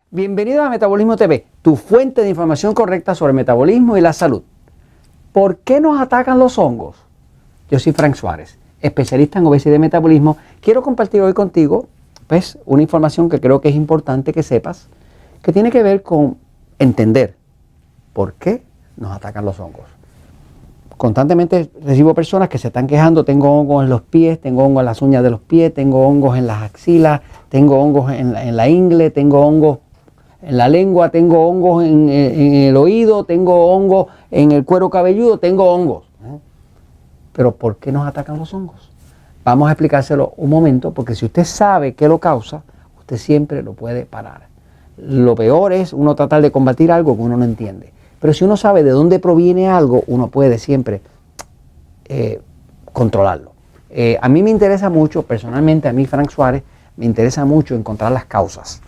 Bienvenidos a Metabolismo TV, tu fuente de información correcta sobre el metabolismo y la salud. ¿Por qué nos atacan los hongos? Yo soy Frank Suárez, especialista en obesidad y metabolismo. Quiero compartir hoy contigo una información que creo que es importante que sepas, que tiene que ver con entender por qué nos atacan los hongos. Constantemente recibo personas que se están quejando: tengo hongos en los pies, tengo hongos en las uñas de los pies, tengo hongos en las axilas, tengo hongos en la ingle, tengo hongos en la lengua, tengo hongos en el oído, tengo hongos en el cuero cabelludo, tengo hongos. Pero ¿por qué nos atacan los hongos? Vamos a explicárselo un momento, porque si usted sabe qué lo causa, usted siempre lo puede parar. Lo peor es uno tratar de combatir algo que uno no entiende. Pero si uno sabe de dónde proviene algo, uno puede siempre controlarlo. A mí me interesa mucho, personalmente, a mí, Frank Suárez, me interesa mucho encontrar las causas.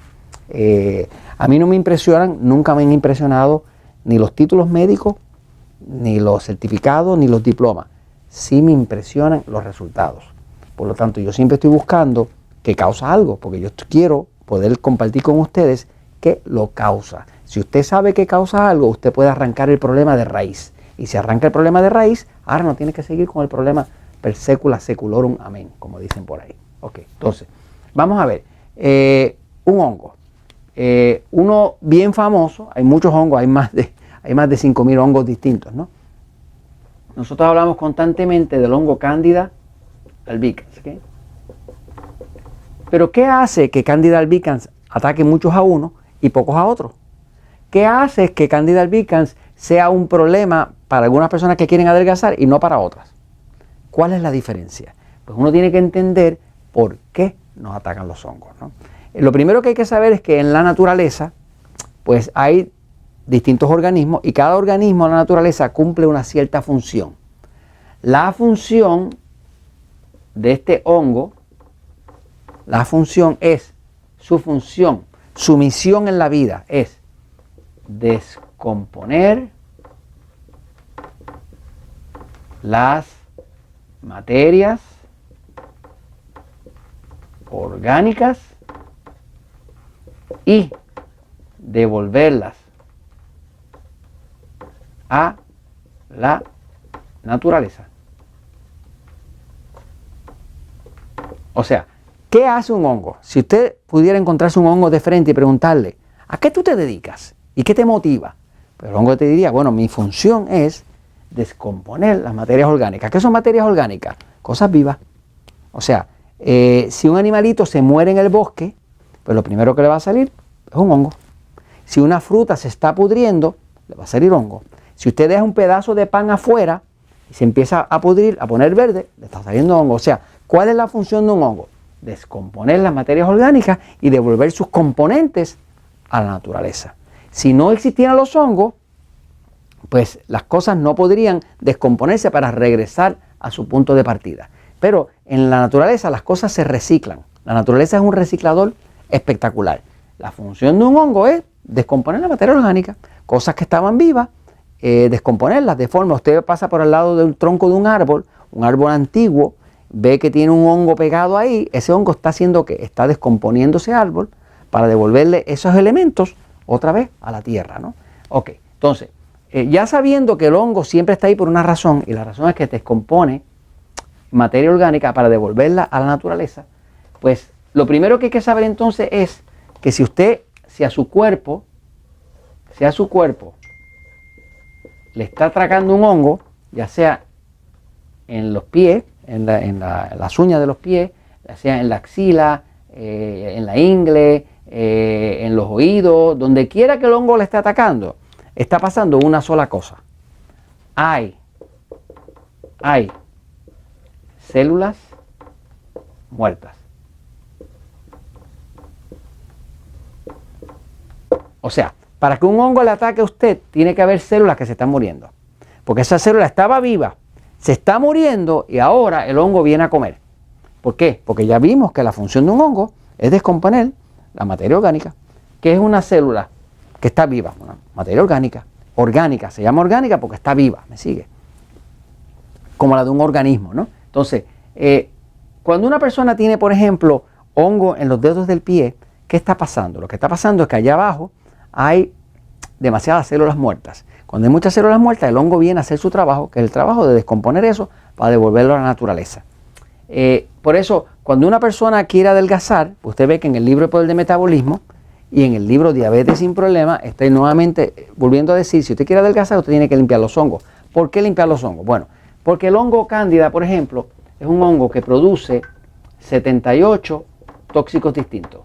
A mí no me impresionan, nunca me han impresionado ni los títulos médicos, ni los certificados, ni los diplomas. Sí me impresionan los resultados. Por lo tanto, yo siempre estoy buscando qué causa algo, porque yo quiero poder compartir con ustedes qué lo causa. Si usted sabe qué causa algo, usted puede arrancar el problema de raíz. Y si arranca el problema de raíz, ahora no tiene que seguir con el problema per secula seculorum, amén, como dicen por ahí. Ok, entonces, vamos a ver. Un hongo. Uno bien famoso, hay muchos hongos, hay más de 5.000 hongos distintos, ¿no? Nosotros hablamos constantemente del hongo Candida albicans, ¿okay? Pero ¿qué hace que Candida albicans ataque muchos a uno y pocos a otros? ¿Qué hace que Candida albicans sea un problema para algunas personas que quieren adelgazar y no para otras? ¿Cuál es la diferencia? Pues uno tiene que entender por qué nos atacan los hongos, ¿no? Lo primero que hay que saber es que en la naturaleza pues hay distintos organismos y cada organismo en la naturaleza cumple una cierta función. La función de este hongo, su misión en la vida es descomponer las materias orgánicas y devolverlas a la naturaleza. O sea, ¿qué hace un hongo? Si usted pudiera encontrarse un hongo de frente y preguntarle: ¿a qué tú te dedicas? ¿Y qué te motiva? Pues el hongo te diría: bueno, mi función es descomponer las materias orgánicas. ¿Qué son materias orgánicas? Cosas vivas. O sea, si un animalito se muere en el bosque, pues lo primero que le va a salir es un hongo. Si una fruta se está pudriendo, le va a salir hongo. Si usted deja un pedazo de pan afuera y se empieza a pudrir, a poner verde, le está saliendo hongo. O sea, ¿cuál es la función de un hongo? Descomponer las materias orgánicas y devolver sus componentes a la naturaleza. Si no existieran los hongos, pues las cosas no podrían descomponerse para regresar a su punto de partida. Pero en la naturaleza las cosas se reciclan. La naturaleza es un reciclador espectacular. La función de un hongo es descomponer la materia orgánica, cosas que estaban vivas, descomponerlas de forma. Usted pasa por al lado del tronco de un árbol antiguo, ve que tiene un hongo pegado ahí, ese hongo está haciendo que está descomponiendo ese árbol para devolverle esos elementos otra vez a la tierra, ¿no? Ok, entonces, ya sabiendo que el hongo siempre está ahí por una razón, y la razón es que descompone materia orgánica para devolverla a la naturaleza, pues lo primero que hay que saber entonces es que si a su cuerpo le está atracando un hongo, ya sea en los pies, en las uñas de los pies, ya sea en la axila, en la ingle, en los oídos, donde quiera que el hongo le esté atacando, está pasando una sola cosa. Hay células muertas. O sea, para que un hongo le ataque a usted, tiene que haber células que se están muriendo. Porque esa célula estaba viva, se está muriendo y ahora el hongo viene a comer. ¿Por qué? Porque ya vimos que la función de un hongo es descomponer la materia orgánica. ¿Qué es una célula que está viva? Una materia orgánica. Orgánica, se llama orgánica porque está viva, ¿me sigue? Como la de un organismo, ¿no? Entonces, cuando una persona tiene, por ejemplo, hongo en los dedos del pie, ¿qué está pasando? Lo que está pasando es que allá abajo hay demasiadas células muertas. Cuando hay muchas células muertas, el hongo viene a hacer su trabajo, que es el trabajo de descomponer eso para devolverlo a la naturaleza. Por eso, cuando una persona quiere adelgazar, usted ve que en el libro El Poder del Metabolismo y en el libro Diabetes sin Problemas, estoy nuevamente volviendo a decir, si usted quiere adelgazar, usted tiene que limpiar los hongos. ¿Por qué limpiar los hongos? Bueno, porque el hongo cándida, por ejemplo, es un hongo que produce 78 tóxicos distintos.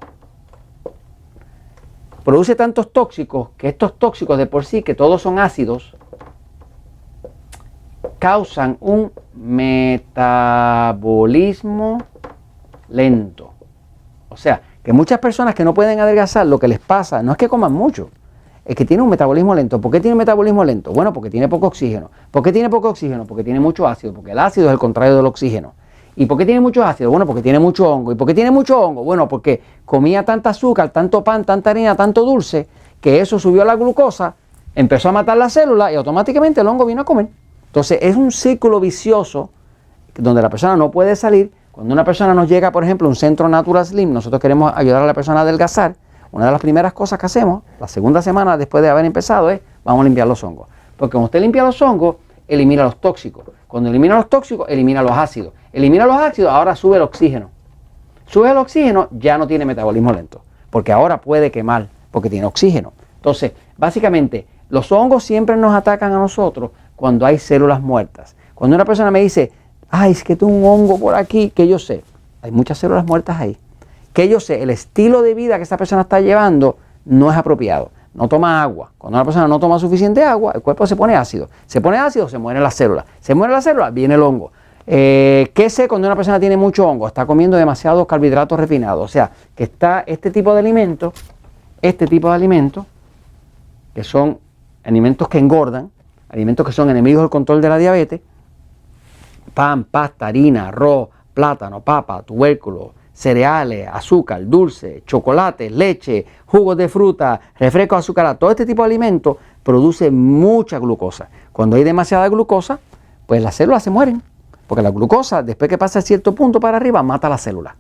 Produce tantos tóxicos que estos tóxicos de por sí, que todos son ácidos, causan un metabolismo lento. O sea, que muchas personas que no pueden adelgazar, lo que les pasa no es que coman mucho, es que tienen un metabolismo lento. ¿Por qué tiene un metabolismo lento? Bueno, porque tiene poco oxígeno. ¿Por qué tiene poco oxígeno? Porque tiene mucho ácido, porque el ácido es el contrario del oxígeno. ¿Y por qué tiene mucho ácido? Bueno, porque tiene mucho hongo. ¿Y por qué tiene mucho hongo? Bueno, porque comía tanta azúcar, tanto pan, tanta harina, tanto dulce, que eso subió la glucosa, empezó a matar las células y automáticamente el hongo vino a comer. Entonces es un círculo vicioso donde la persona no puede salir. Cuando una persona nos llega, por ejemplo, a un centro Natural Slim, nosotros queremos ayudar a la persona a adelgazar. Una de las primeras cosas que hacemos, la segunda semana después de haber empezado, es vamos a limpiar los hongos. Porque cuando usted limpia los hongos, elimina los tóxicos. Cuando elimina los tóxicos, elimina los ácidos. Elimina los ácidos, ahora sube el oxígeno. Sube el oxígeno, ya no tiene metabolismo lento. Porque ahora puede quemar, porque tiene oxígeno. Entonces, básicamente, los hongos siempre nos atacan a nosotros cuando hay células muertas. Cuando una persona me dice, ay, es que tengo un hongo por aquí, que yo sé, hay muchas células muertas ahí. Que yo sé, el estilo de vida que esa persona está llevando no es apropiado. No toma agua. Cuando una persona no toma suficiente agua, el cuerpo se pone ácido. Se pone ácido, se mueren las células. Se mueren las células, viene el hongo. ¿Qué sé cuando una persona tiene mucho hongo? Está comiendo demasiados carbohidratos refinados. O sea, que está este tipo de alimentos, que son alimentos que engordan, alimentos que son enemigos del control de la diabetes, pan, pasta, harina, arroz, plátano, papa, tubérculos, cereales, azúcar, dulce, chocolate, leche, jugos de fruta, refrescos azucarados, todo este tipo de alimentos produce mucha glucosa. Cuando hay demasiada glucosa, pues las células se mueren, porque la glucosa, después que pasa a cierto punto para arriba, mata las células.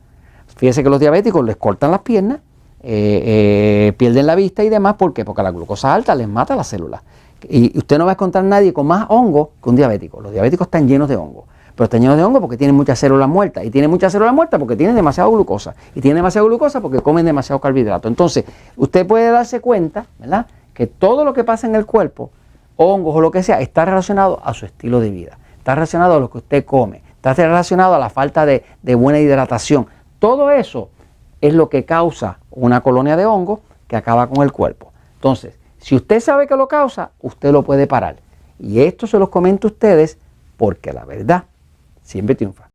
Fíjese que los diabéticos les cortan las piernas, pierden la vista y demás, ¿por qué? Porque la glucosa alta les mata las células. Y usted no va a encontrar nadie con más hongo que un diabético. Los diabéticos están llenos de hongo. Pero están llenos de hongo porque tienen muchas células muertas. Y tienen muchas células muertas porque tienen demasiada glucosa. Y tienen demasiada glucosa porque comen demasiado carbohidrato. Entonces, usted puede darse cuenta, ¿verdad?, que todo lo que pasa en el cuerpo, hongos o lo que sea, está relacionado a su estilo de vida. Está relacionado a lo que usted come. Está relacionado a la falta de buena hidratación. Todo eso es lo que causa una colonia de hongos que acaba con el cuerpo. Entonces, si usted sabe que lo causa, usted lo puede parar. Y esto se los comento a ustedes porque la verdad siempre triunfa.